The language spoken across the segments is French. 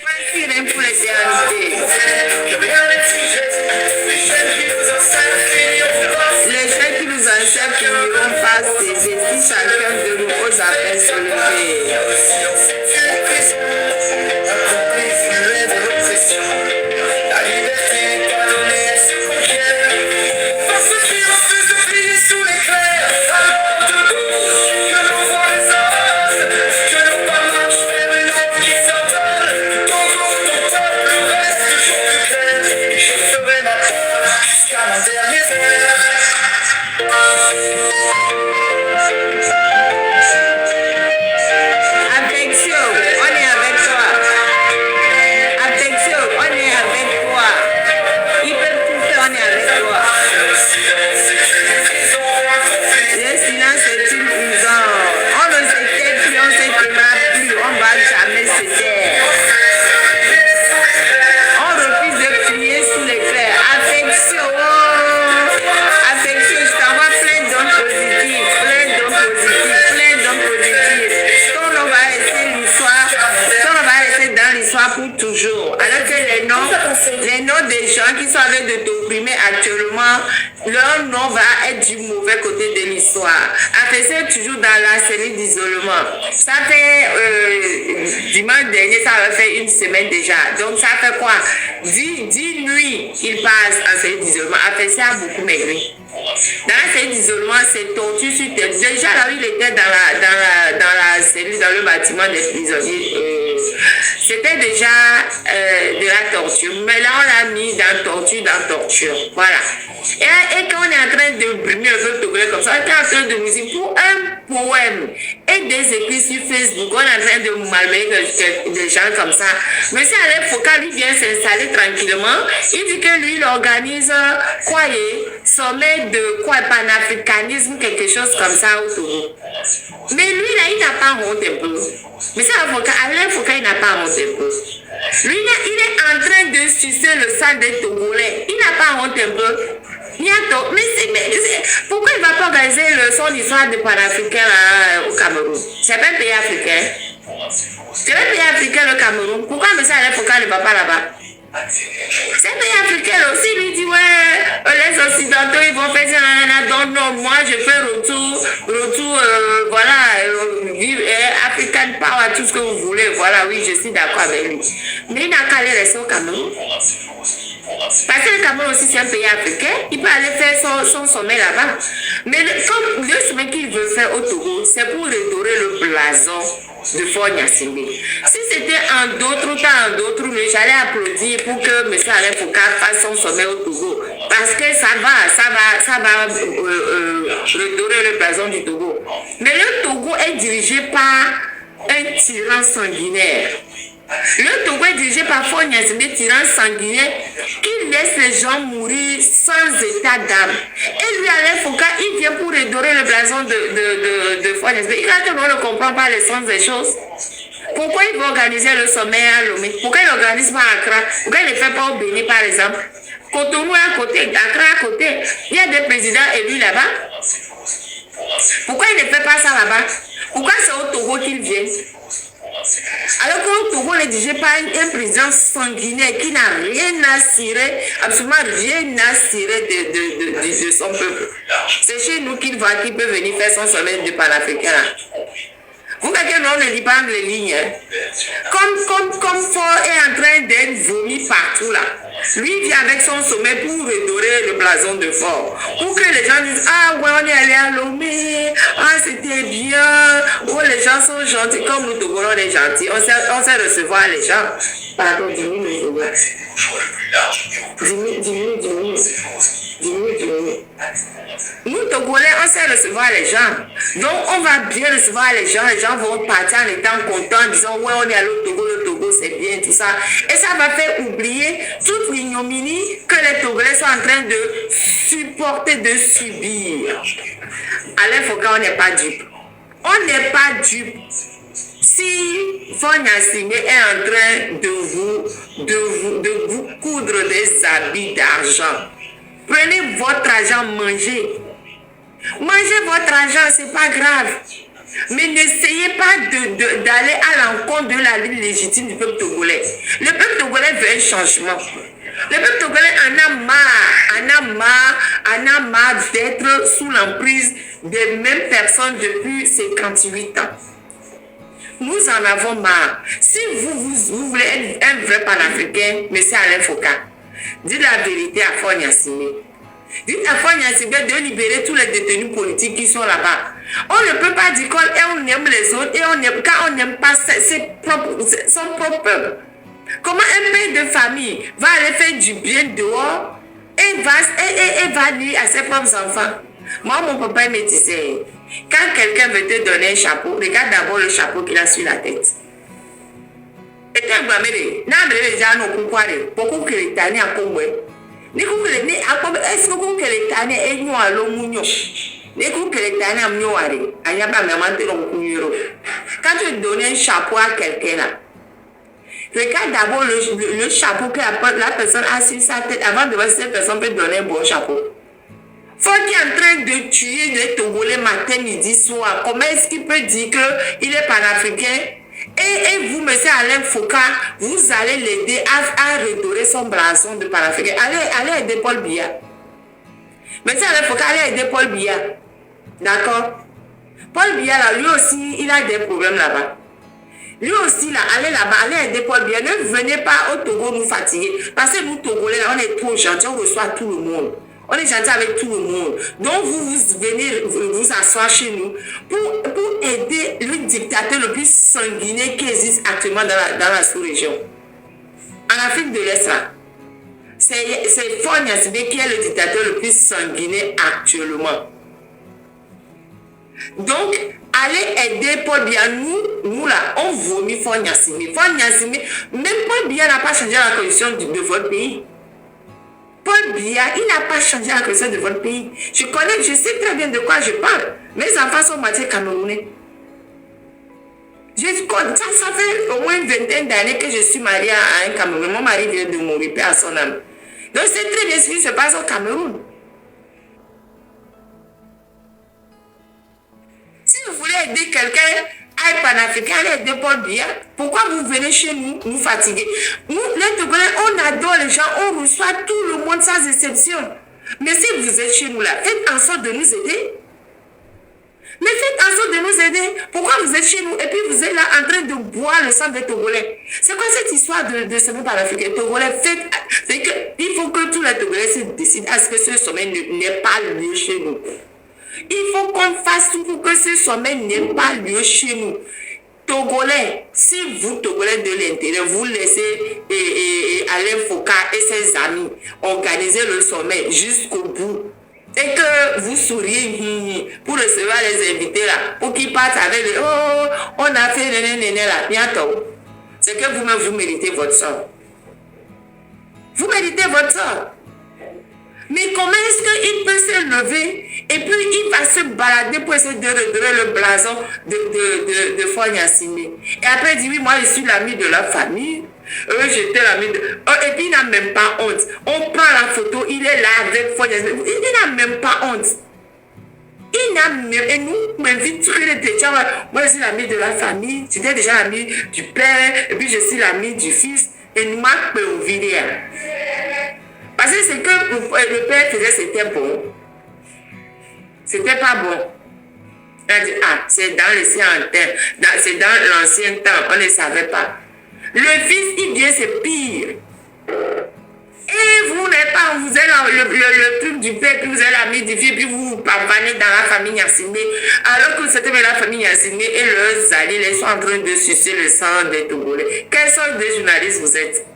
Voici rien pour l'éternité. Les gens qui nous enseignent finiront par céder si chacun de nous ose à faire se lever. La liberté pardonnée se conquiert. Parce qu'il refuse de briller sous l'éclair. Alors debout, que l'on voit les astres, que nos pas marchent vers une ombre qui s'entale. Ton corps, ton peuple reste toujours plus clair. Et je ferai ma part jusqu'à mon dernier verre. Attention, on est avec toi. Attention, on est avec toi. Ils peuvent tout faire, on est avec toi. Le silence est une prison. On ne se tait plus, on se taira plus, on va jamais se taire. On refuse de crier sous l'éclair. Affection, affection, je t'envoie plein d'hommes positifs, plein d'hommes positifs, plein d'hommes positifs. Ton nom va rester l'histoire, ton nom va rester dans l'histoire pour toujours. Alors que les noms des gens qui sont en train de t'opprimer actuellement, leur nom va être du mauvais côté de l'histoire. Affection est toujours dans la cellule d'isolement. Ça fait dimanche dernier, ça va faire une semaine déjà. Donc ça fait quoi? 10 nuits, il passe en cellule d'isolement. Affection a beaucoup maigri. Dans la cellule d'isolement, c'est torture sur terre. Déjà là, il était dans la cellule, dans le bâtiment des prisonniers. C'était déjà de la torture. Mais là, on l'a mis dans torture. Voilà. Et quand on est en train de brimer un peu togolais comme ça, on est en train de nous dire pour un poème et des écrits sur Facebook, on est en train de malmener des gens comme ça. Monsieur Alain Foucault, lui, vient s'installer tranquillement. Il dit que lui, il organise, sommet de panafricanisme, quelque chose comme ça au Togo. Mais lui, là, il n'a pas honte un peu. Monsieur Alain Foucault, il n'a pas honte un peu. Lui, là, il est en train de sucer le sang des Togolais. Il n'a pas honte un peu. Pourquoi il ne va pas organiser son histoire de panafricain au Cameroun? C'est pas un pays africain. C'est un pays africain, le Cameroun. Pourquoi M. Alain Foucault ne va pas là-bas? C'est un pays africain aussi. Lui dit, ouais, les Occidentaux, ils vont faire ça. Donc, non, moi, je fais retour, vivre African Power, tout ce que vous voulez. Voilà, oui, je suis d'accord avec lui. Mais il n'a qu'à aller rester au Cameroun. Parce que le Cameroun aussi, c'est un pays africain. Il peut aller faire son sommet là-bas. Mais comme le sommet qu'il veut faire au Togo, c'est pour redorer le blason de Fort Gnassingbé. Si c'était en d'autres temps, j'allais applaudir pour que M. Alain Foucault fasse son sommet au Togo. Parce que ça va redorer le blason du Togo. Mais le Togo est dirigé par un tyran sanguinaire. Le Togo est dirigé par Fort Gnassingbé, tyran sanguinaire, qui laisse les gens mourir sans état d'âme. Et lui, Alain Foucault, il vient pour redorer le blason de Fort Gnassingbé. Il a que l'on ne comprend pas le sens des choses. Pourquoi il veut organiser le sommet à Lomé? Pourquoi il n'organise pas à Accra? Pourquoi il ne le fait pas au Bénin, par exemple? Cotonou à côté, Accra à côté. Il y a des présidents élus là-bas. Pourquoi il ne fait pas ça là-bas? Pourquoi c'est au Togo qu'il vient? Alors qu'au Togo, on est dirigé par un président sanguinaire qui n'a rien à cirer, absolument rien à cirer de son peuple. C'est chez nous qu'il voit qu'il peut venir faire son sommet de panafricain. Vous voyez que l'on ne lit pas les lignes. Comme Fort est en train d'être vomi partout là. Lui vient avec son sommet pour redorer le blason de Fort. Pour que les gens disent, ah ouais, on est allé à Lomé, ah c'était bien, oh les gens sont gentils, comme nous Togolais on est gentils, on sait recevoir les gens. Pardon, diminue. Nous Togolais, on sait recevoir les gens. Donc on va bien recevoir les gens vont partir en étant contents, en disant ouais on est allé au Togo c'est bien, tout ça. Et ça va faire oublier toute l'ignominie que les Togolais sont en train de supporter, de subir. Alain Foucault, on n'est pas dupe. On n'est pas dupe. Si Fort Gnassingbé est en train de vous coudre des habits d'argent, prenez votre argent, mangez. Mangez votre argent, c'est pas grave. Mais n'essayez pas d'aller à l'encontre de la ligne légitime du peuple togolais. Le peuple togolais veut un changement. Le peuple togolais en a marre d'être sous l'emprise des mêmes personnes depuis 58 ans. Nous en avons marre. Si vous voulez être un vrai panafricain, M. Alain Foucault, dites la vérité à Faure Gnassingbé. Dites à Faure Gnassingbé de libérer tous les détenus politiques qui sont là-bas. On ne peut pas dire qu'on aime les autres et quand on n'aime pas son propre peuple. Comment un père de famille va aller faire du bien dehors et va nuire à ses propres enfants? Moi, mon papa me disait, quand quelqu'un veut te donner un chapeau, regarde d'abord le chapeau qu'il a sur la tête. Et quand beaucoup que les tanés à Congo, est-ce quand tu donnes un chapeau à quelqu'un là, regarde d'abord le chapeau que la personne a sur sa tête avant de voir si cette personne peut donner un bon chapeau. Faut qu'il est en train de tuer les Togolais matin, midi, soir. Comment est-ce qu'il peut dire qu'il est panafricain? Et vous, M. Alain Foucault, vous allez l'aider à redorer son blason de panafricain. Allez aider Paul Biya. M. Alain Foucault, allez aider Paul Biya. D'accord? Paul Biya, là, lui aussi, il a des problèmes là-bas. Lui aussi, là, allez aider Paul Biya. Ne venez pas au Togo nous fatiguer. Parce que nous, Togolais, là, on est trop gentils, on reçoit tout le monde. On est gentil avec tout le monde. Donc, vous venez vous asseoir chez nous pour aider le dictateur le plus sanguinaire qui existe actuellement dans la sous-région. En Afrique de l'Est, là, c'est Faure Gnassingbé qui est le dictateur le plus sanguinaire actuellement. Donc, allez aider Paul Biya. Nous là, on vomit Faure Gnassingbé. Faure Gnassingbé, même Paul Biya n'a pas changé la condition de votre pays. Paul Biya, il n'a pas changé la condition de votre pays. Je sais très bien de quoi je parle. Mes enfants sont moitié camerounais. Ça fait au moins une vingtaine d'années que je suis mariée à un Camerounais. Mon mari vient de mourir, paix à son âme. Donc c'est très bien ce qui se passe au Cameroun. Si vous voulez aider quelqu'un à être panafricain, allez aider Paul Biya. Pourquoi vous venez chez nous fatiguer? Nous, les Togolais, on adore les gens, on reçoit tout le monde sans exception. Mais si vous êtes chez nous là, faites en sorte de nous aider. Mais faites en sorte de nous aider. Pourquoi vous êtes chez nous et puis vous êtes là en train de boire le sang des Togolais? C'est quoi cette histoire de sommet panafricain? Togolais, il faut que tous les Togolais se décident à ce que ce sommet n'ait pas lieu chez nous. Il faut qu'on fasse tout pour que ce sommet n'ait pas lieu chez nous. Togolais, si vous, Togolais de l'intérieur, vous laissez Alain Foucault et ses amis organiser le sommet jusqu'au bout, et que vous souriez pour recevoir les invités là, pour qu'ils partent avec les on a fait néné là, bientôt. C'est que vous-même, vous méritez votre sort. Vous méritez votre sort. Mais comment est-ce qu'il peut se lever et puis il va se balader pour essayer de redorer le blason de Faure Gnassingbé? Et après il dit oui, moi je suis l'ami de la famille. J'étais l'ami de... et puis il n'a même pas honte. On prend la photo, il est là avec Faure Gnassingbé. Il n'a même pas honte. Il n'a même... Et nous, m'invite tous les deux. Moi je suis l'ami de la famille. J'étais déjà l'ami du père. Et puis je suis l'ami du fils. Et nous marque au vidéo. Parce que ce que le père faisait, c'était bon. C'était pas bon. Il a dit, c'est dans c'est dans l'ancien temps, on ne savait pas. Le fils, il vient, c'est pire. Et vous n'êtes pas, vous êtes le truc du père, puis vous êtes l'ami du fils, puis vous pavanez dans la famille Gnassingbé. Alors que c'était la famille Gnassingbé et leurs alliés, ils sont en train de sucer le sang des Togolais. Quels sortes de journalistes vous êtes?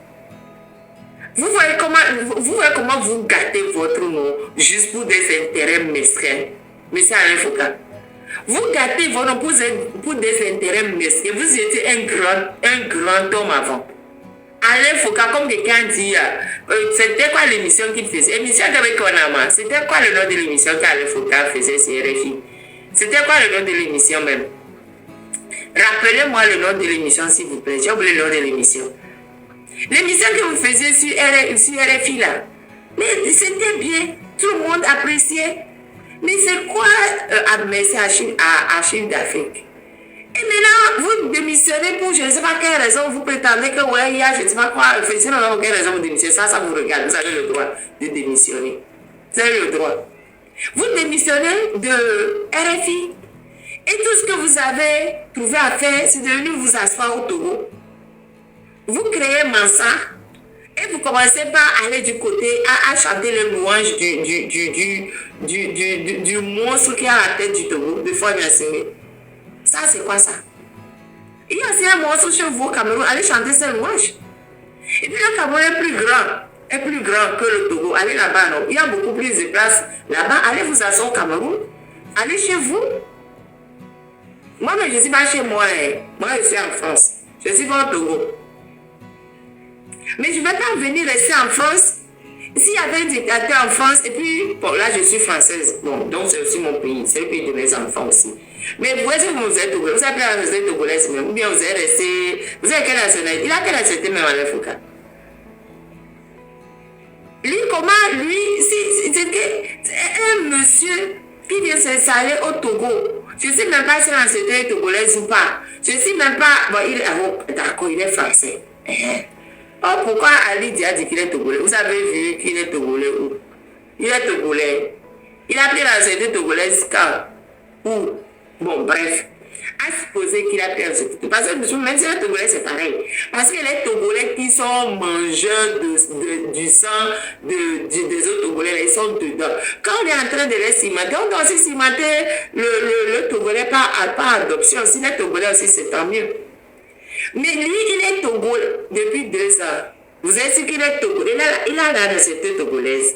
Vous voyez comment vous gâtez votre nom juste pour des intérêts mesquins. Monsieur Alain Foucault. Vous gâtez votre nom pour des intérêts mesquins. Vous étiez un grand homme avant. Alain Foucault, comme quelqu'un dit, c'était quoi l'émission qu'il faisait? Émission avec Konama. C'était quoi le nom de l'émission qu'Alain Foucault faisait sur RFI? C'était quoi le nom de l'émission même? Rappelez-moi le nom de l'émission, s'il vous plaît. J'ai oublié le nom de l'émission. L'émission que vous faisiez sur RFI là, mais c'était bien, tout le monde appréciait. Mais c'est quoi merci Archives d'Afrique? Et maintenant, vous démissionnez pour je ne sais pas quelle raison, vous prétendez que ouais, il y a je ne sais pas quoi, sinon, non, quelle raison vous démissionnez, ça vous regarde, vous avez le droit de démissionner. Vous avez le droit. Vous démissionnez de RFI et tout ce que vous avez trouvé à faire, c'est de venir vous asseoir au Togo. Vous créez Mansa et vous commencez par aller du côté à chanter les louanges du monstre qui a la tête du Togo, de Faure Gnassingbé. Ça, c'est quoi ça? Il y a aussi un monstre chez vous au Cameroun, allez chanter ses louanges. Et puis le Cameroun est plus grand que le Togo. Allez là-bas, non? Il y a beaucoup plus de place là-bas. Allez vous asseoir au Cameroun. Allez chez vous. Moi, mais je ne suis pas chez moi. Moi, je suis en France. Je suis pas au Togo. Mais je ne vais pas venir rester en France. S'il y avait un dictateur en France, et puis, bon, là, je suis française. Bon, donc c'est aussi mon pays. C'est le pays de mes enfants aussi. Mais vous êtes Togolais. Vous avez la nationalité togolaise même. Ou bien vous êtes resté. Vous avez quelle nationalité? Il a quelle nationalité même en Afrique? Lui, comment, lui, c'est un monsieur qui vient s'installer au Togo. Je ne sais même pas si la nationalité est togolaise ou pas. Je ne sais même pas. Bon, il est d'accord, il est français. Oh, pourquoi Ali Dia dit qu'il est togolais? Vous avez vu qu'il est togolais où? Il est togolais. Il a pris la nationalité togolaise quand? Où? Bon, bref. À supposer qu'il a pris la nationalité. Parce que même si les Togolais, c'est pareil. Parce que les Togolais qui sont mangeurs du sang des autres Togolais, ils sont dedans. Quand on est en train de les cimenter, on doit aussi cimenter le Togolais par adoption. Si les Togolais aussi, c'est tant mieux. Mais lui, il est Togolais depuis 2 ans. Vous êtes sûr qu'il est Togolais? Il a la nationalité togolaise.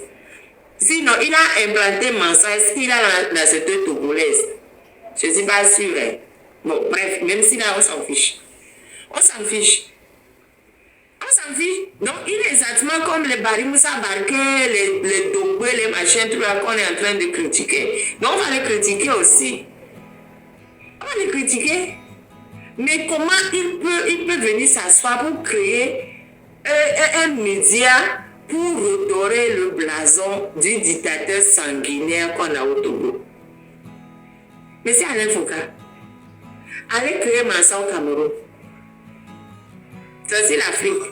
Sinon, il a implanté Mansa. Est-ce qu'il a la nationalité togolaise? Je ne suis pas sûre. Hein. Bon, bref, même si là, on s'en fiche. On s'en fiche. On s'en fiche. Donc, il est exactement comme les Barimoussa Barké, les Dogwe, les machins, tout là qu'on est en train de critiquer. Donc, on va les critiquer aussi. On va les critiquer. Mais comment il peut venir s'asseoir pour créer un média pour redorer le blason du dictateur sanguinaire qu'on a au Togo? Mais c'est Alain Foucault. Allez créer Mansa au Cameroun. C'est aussi l'Afrique.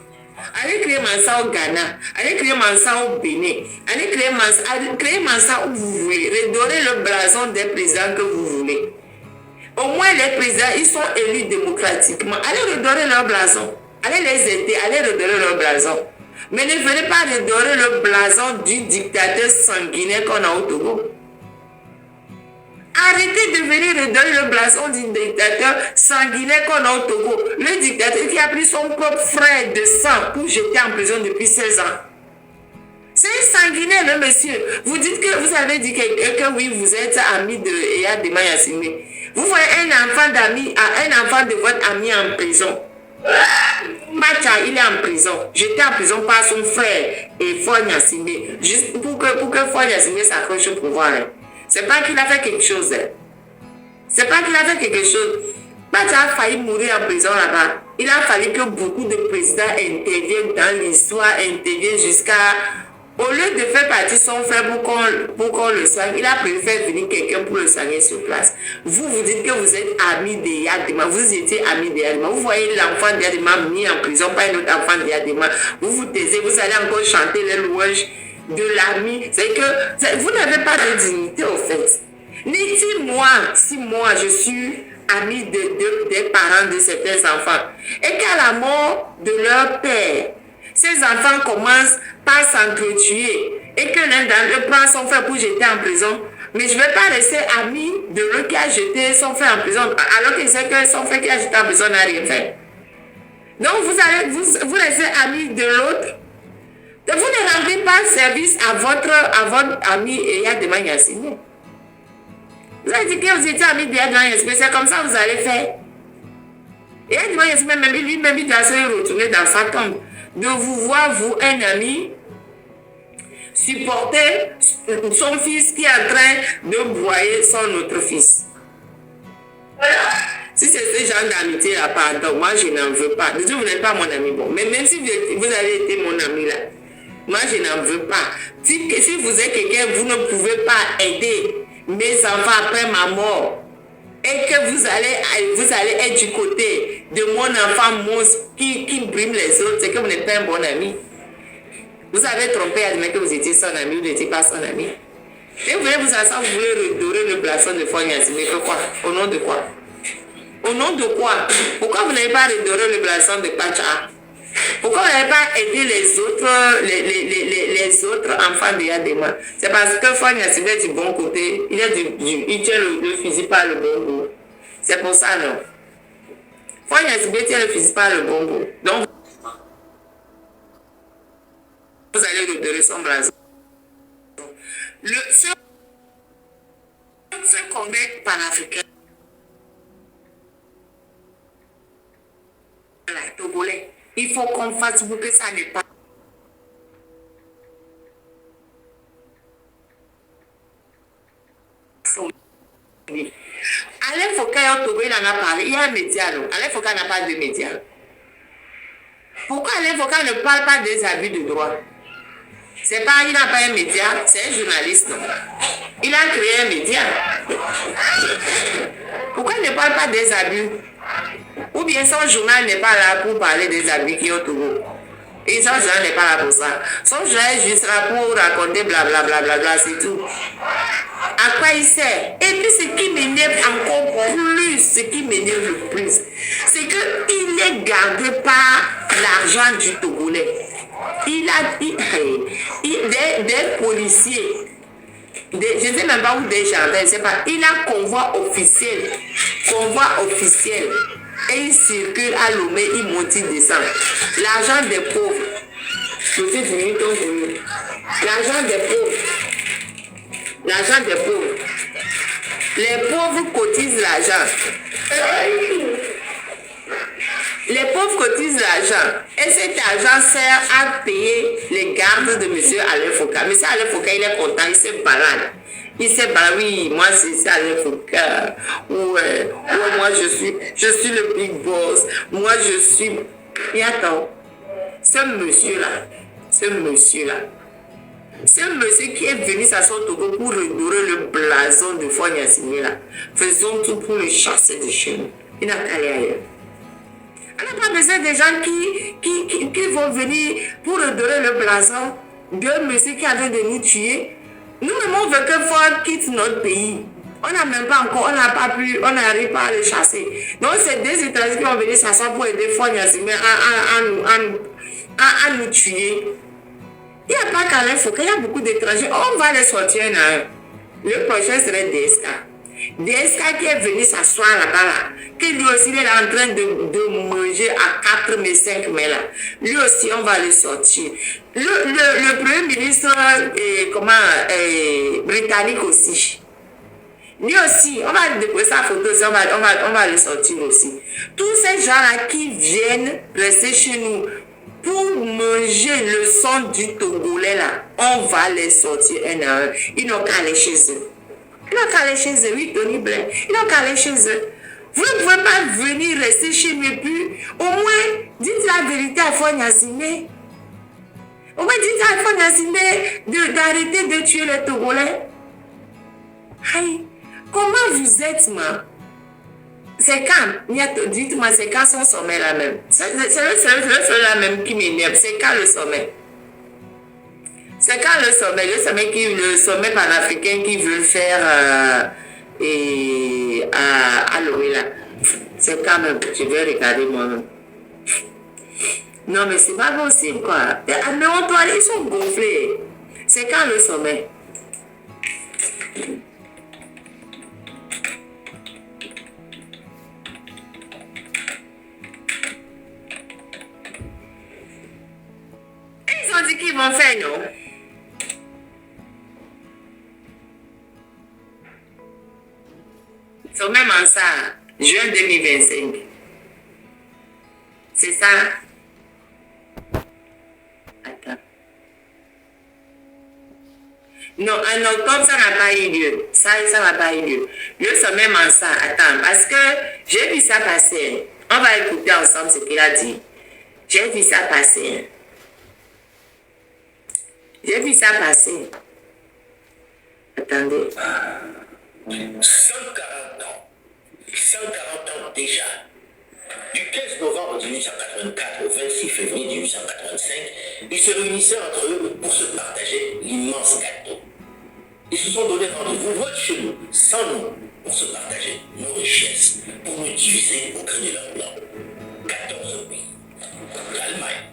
Allez créer Mansa au Ghana. Allez créer Mansa au Bénin. Allez créer Mansa où vous voulez. Redorer le blason des présidents que vous voulez. Au moins les présidents, ils sont élus démocratiquement. Allez redorer leur blason. Allez les aider. Allez redorer leur blason. Mais ne venez pas redorer le blason du dictateur sanguinaire qu'on a au Togo. Arrêtez de venir redonner le blason du dictateur sanguinaire qu'on a au Togo. Le dictateur qui a pris son propre frère de sang pour jeter en prison depuis 16 ans. C'est un sanguinaire, le monsieur. Vous dites que vous avez dit que oui, vous êtes ami de Yaya Dema Gnassingbé. Vous voyez un enfant de votre ami en prison. Macha, il est en prison. J'étais en prison par son frère et Faure Gnassingbé. Juste pour que Faure Gnassingbé s'accroche au pouvoir. C'est pas qu'il a fait quelque chose. C'est pas qu'il a fait quelque chose. Macha a failli mourir en prison là-bas. Il a fallu que beaucoup de présidents interviennent dans l'histoire, interviennent jusqu'à... Au lieu de faire partie son frère pour qu'on le soigne, il a préféré venir quelqu'un pour le soigner sur place. Vous dites que vous êtes ami de Yaya Dema. Vous étiez ami de Yaya Dema. Vous voyez l'enfant de Yaya Dema mis en prison par un autre enfant de Yaya Dema. Vous vous taisez, vous allez encore chanter les louanges de l'ami. C'est que vous n'avez pas de dignité au fait. Ni si moi je suis ami des parents de certains enfants et qu'à la mort de leur père, ces enfants commencent par s'entretuer et que l'un d'entre eux prend son frère pour jeter en prison. Mais je ne vais pas rester ami de l'autre qui a jeté son frère en prison alors qu'il sait que son frère qui a jeté en prison n'a rien fait. Donc vous restez ami de l'autre. Vous ne rendez pas service à votre ami Yaya Dema Gnassingbé. Vous avez dit que vous étiez ami de Yaya Dema Gnassingbé, c'est comme ça que vous allez faire. Yaya Dema Gnassingbé, lui-même, il doit se retourner dans sa tombe. De vous voir, vous, un ami, supporter son fils qui est en train de broyer son autre fils. Si c'est ce genre d'amitié-là, pardon, moi je n'en veux pas. Déjà, vous n'êtes pas mon ami. Bon, mais même si vous avez été mon ami là, moi je n'en veux pas. Si vous êtes quelqu'un, vous ne pouvez pas aider mes enfants après ma mort. et que vous allez être du côté de mon enfant monstre qui brime les autres, c'est que vous n'êtes pas un bon ami. Vous avez trompé, admettez que vous étiez son ami, vous n'étiez pas son ami. Et vous voulez vous asseoir, vous voulez redorer le blason de Fognas, mais que quoi? Au nom de quoi? Au nom de quoi? Pourquoi vous n'avez pas redoré le blason de Pacha? Pourquoi vous n'avez pas aidé les autres enfants de Yadema? C'est parce que Fognas est du bon côté, il tient le fusil par le bon bout. C'est pour ça, non? Fognas tient le fusil par le bon bout. Donc, vous allez redorer son blason. Ce congrès panafricain, Togolais, il faut qu'on fasse pour que ça n'est pas. Alain Foka et Togo, il en a parlé. Il y a un média, non? Alain Foka n'a pas de média. Pourquoi Alain Foka ne parle pas des abus de droit? C'est pas, il n'a pas un média, c'est un journaliste, non? Il a créé un média. Pourquoi il ne parle pas des abus? Ou bien son journal n'est pas là pour parler des abus qui ont au Togo. Et son journal n'est pas là pour ça. Son journal est juste là pour raconter blablabla, c'est tout. À quoi il sert? Et puis ce qui m'énerve encore plus, ce qui m'énerve le plus, c'est qu'il est gardé par l'argent du Togolais. Il a des policiers, je ne sais même pas où des jardins, je ne sais pas. Il a convoi officiel. Et il circule à Lomé, il monte, il descend. L'argent des pauvres. Je suis venu, donc venu. L'argent des pauvres. L'argent des pauvres. Les pauvres cotisent l'argent. Les pauvres cotisent l'argent. Et cet argent sert à payer les gardes de M. Alain Foka. M. Alain Foka, il est content, il se balade. Il se balade, oui, moi c'est Alain Foka. Ouais, moi je suis le big boss. Moi je suis. Et attends, ce monsieur-là, c'est un monsieur qui est venu s'asseoir au Togo pour redorer le blason de Fognas là. Faisons tout pour le chasser de chez nous. Il n'a qu'à aller ailleurs. On n'a pas besoin des gens qui vont venir pour redorer le blason de monsieur qui est en train de nous tuer. Nous-mêmes, on veut que Fogg quitte notre pays. On n'a même pas encore, on n'arrive pas à le chasser. Donc, c'est des étrangers qui vont venir s'asseoir pour aider Fognas à nous tuer. Il n'y a pas qu'à l'info, il y a beaucoup d'étrangers. On va les sortir un à un. Le prochain serait DSK. DSK qui est venu s'asseoir là-bas, que lui aussi il est en train de manger à 4 mais 5 mais là. Lui aussi, on va le sortir. Le premier ministre britannique aussi. Lui aussi, on va déposer sa photo aussi, on va le sortir aussi. Tous ces gens-là qui viennent rester chez nous pour manger le sang du Togolais là, on va les sortir un à un. Ils n'ont qu'à aller chez eux. Oui, Tony Blair. Ils n'ont qu'à aller chez eux. Vous ne pouvez pas venir rester chez nous et puis au moins dites la vérité à Fognas. Au moins dites à Fognas d'arrêter de tuer les Togolais. Aïe, comment vous êtes, ma? C'est quand? Dites-moi, c'est quand son sommet là même? C'est le là même qui m'énerve. C'est quand le sommet? C'est quand le sommet panafricain qui veut faire à Lomé là. C'est quand même, je vais regarder moi-même. Non mais c'est pas possible quoi. Mais on doit aller, ils sont gonflés. C'est quand le sommet? Ils ont dit qu'ils vont faire, non? Sont même en ça, juin 2025. C'est ça? Attends. Non, en octobre, ça n'a pas eu lieu. Ça n'a pas eu lieu. Le sommet en ça. Attends, parce que j'ai vu ça passer. On va écouter ensemble ce qu'il a dit. J'ai vu ça passer. J'ai vu ça passer. Attendez. 140 ans 140 ans déjà. Du 15 novembre 1884 au 26 février 1885, ils se réunissaient entre eux pour se partager l'immense gâteau. Ils se sont donné rendez-vous loin de chez nous, sans nous, pour se partager nos richesses, pour nous diviser au gré de leur plan. 14 pays. L'Allemagne,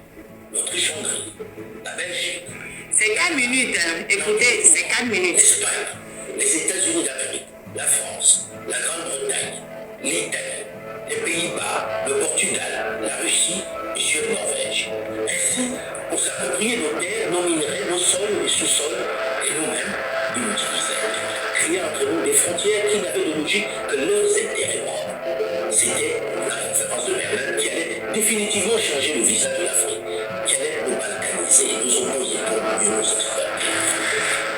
l'Autriche-Hongrie, la Belgique. C'est 4 minutes, hein. Écoutez, c'est 4 minutes. L'Espagne, les États-Unis d'Amérique, la France, la Grande-Bretagne, l'Italie, les Pays-Bas, le Portugal, la Russie et sur la Norvège. Ainsi, pour s'approprier nos terres, nos minerais, nos sols et sous-sols, et nous-mêmes, ils nous divisaient, créant entre nous des frontières qui n'avaient de logique que leurs intérêts propres. C'était la conférence de Berlin qui allait définitivement changer le visage de l'Afrique, qui allait nous balkaniser et nous opposer pour mieux nous exploiter.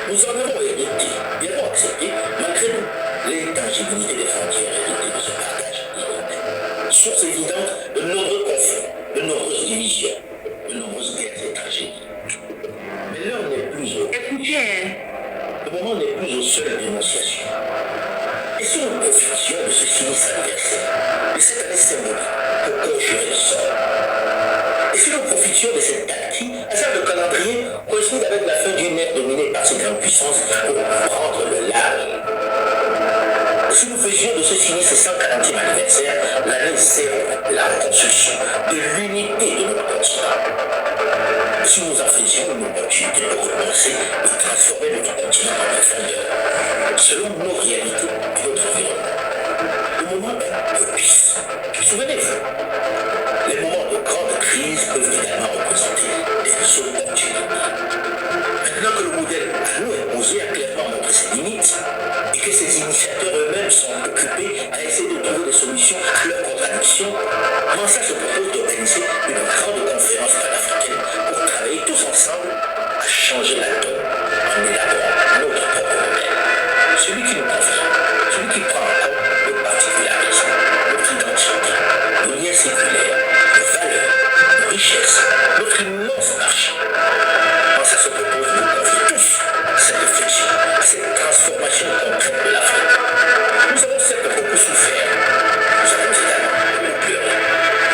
Nous en avons hérité, et avons accepté, malgré nous, l'intangibilité des frontières héritées de ce partage illimité. Source évidente de nombreux conflits, de nombreuses divisions, de nombreuses guerres et tragédies. Mais l'heure n'est plus au... Écoutez, hein. Le moment n'est plus aux seules dénonciations. Et si nous profitions de ce sinistre anniversaire, de cette année symbolique, pour conjurer le sort? Et si nous profitions de cette date qui, à celle de calendrier, coïncide avec la fin d'une ère dominée par ces grandes puissances pour prendre le large? Et si nous faisions de ce sinistre 140e anniversaire l'année zéro de la reconstruction, de l'unité de notre continent? Si nous en faisions une opportunité de repenser et transformer notre continent en profondeur, selon nos réalités et notre environnement. Le moment est propice. Souvenez-vous, les moments de grande crise peuvent également représenter des opportunités. Maintenant que le modèle à nous imposé a clairement montré ses limites et que ses initiateurs eux-mêmes sont occupés à essayer de trouver des solutions à leurs contradictions, Mansa se propose d'organiser une grande conférence panafricaine pour travailler tous ensemble à changer la donne en élaborant notre propre modèle. Celui qui nous confie, celui qui prend en compte nos particularismes, notre identité, nos liens séculaires, nos valeurs, nos richesses, notre immense marché. Mansa se propose de nous confier tous à cette réflexion, à cette transformation concrète de l'Afrique. Nous avons certes beaucoup souffert, nous avons également beaucoup pleuré.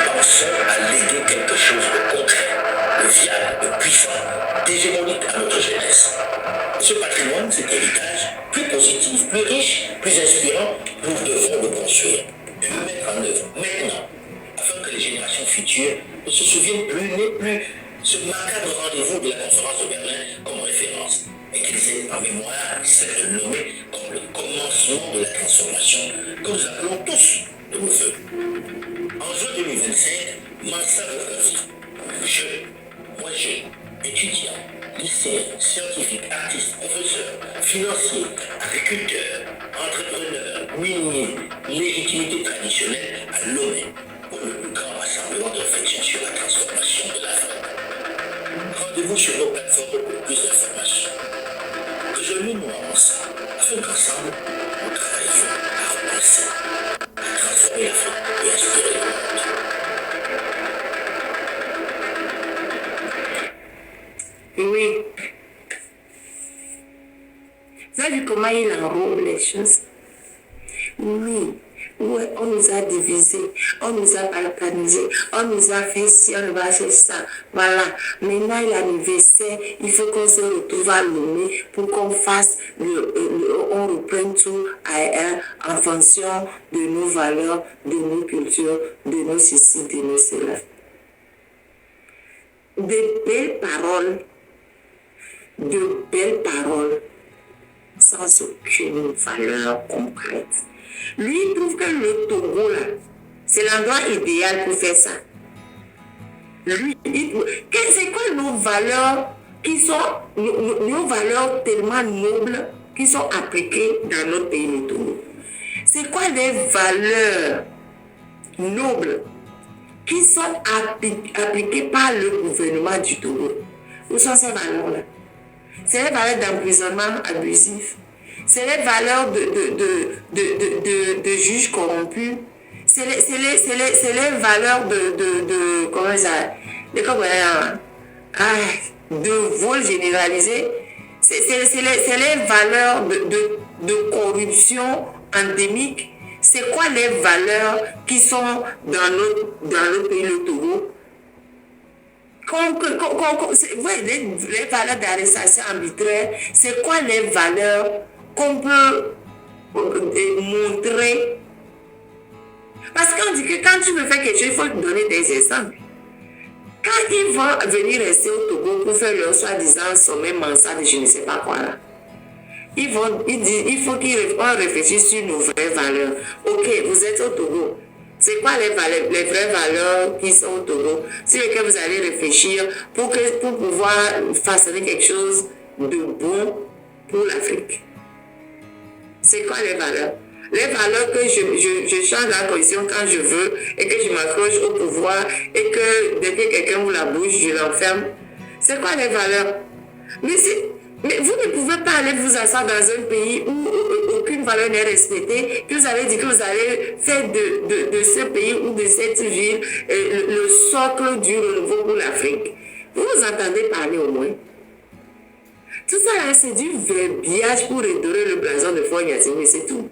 Pensons à léguer quelque chose de concret, de viable, de puissant, d'hégémonique à notre jeunesse. Ce patrimoine, cet héritage, plus positif, plus riche, plus inspirant, nous devons le construire et le mettre en œuvre maintenant, afin que les générations futures ne se souviennent plus, n'aient plus ce macabre rendez-vous de la conférence de Berlin comme référence, et qu'ils aient en mémoire celle nommée comme le commencement de la transformation que nous appelons tous de nos voeux. En juin 2025, Mansa me confie. Moi jeune, étudiant, lycéen, scientifique, artiste, professeur, financier, agriculteur, entrepreneur, minier, légitimité traditionnelle à Lomé pour le plus grand rassemblement de réflexion sur la transformation de l'Afrique. Rendez-vous sur nos plateformes pour plus d'informations. Que je l'une moi ensemble, afin qu'ensemble, nous travaillions à repenser, à transformer l'Afrique et inspirer le monde. Oui. Vous avez vu comment il enrobe les choses? Oui. Ouais, on nous a divisés, on nous a balkanisés, on nous a fait ci, on nous a fait ça. Voilà. Maintenant, l'anniversaire, il faut qu'on se retrouve à Lomé pour qu'on fasse, on reprenne tout en fonction de nos valeurs, de nos cultures, de nos ceci, de nos cela. De belles paroles, sans aucune valeur concrète. Lui, il trouve que le Togo, là, c'est l'endroit idéal pour faire ça. Lui, c'est quoi nos valeurs qui sont, nos valeurs tellement nobles qui sont appliquées dans notre pays, le Togo? C'est quoi les valeurs nobles qui sont appliquées par le gouvernement du Togo? Où sont ces valeurs-là? C'est les valeurs d'emprisonnement abusif. C'est les valeurs de juges corrompus. C'est les valeurs comment ça, de vol généralisé. C'est les valeurs de corruption endémique. C'est quoi les valeurs qui sont dans notre pays, le Togo? Les valeurs d'arrestation arbitraire, c'est quoi les valeurs qu'on peut montrer? Parce qu'on dit que quand tu veux faire quelque chose, il faut te donner des exemples. Quand ils vont venir rester au Togo pour faire leur soi-disant sommet mansard, je ne sais pas quoi là, il faut qu'on réfléchisse sur nos vraies valeurs. Ok, vous êtes au Togo. C'est quoi les vraies valeurs qui sont au Togo sur lesquelles vous allez réfléchir pour pouvoir façonner quelque chose de bon pour l'Afrique? C'est quoi les valeurs? Les valeurs que je change la position quand je veux et que je m'accroche au pouvoir et que dès que quelqu'un ouvre la bouche, je l'enferme. C'est quoi les valeurs? Mais vous ne pouvez pas aller vous asseoir dans un pays où aucune valeur n'est respectée, que vous allez dire que vous allez faire de ce pays ou de cette ville le socle du renouveau pour l'Afrique. Vous vous entendez parler au moins? Tout ça là, c'est du verbiage pour redorer le blason de Faure Gnassingbé, c'est tout.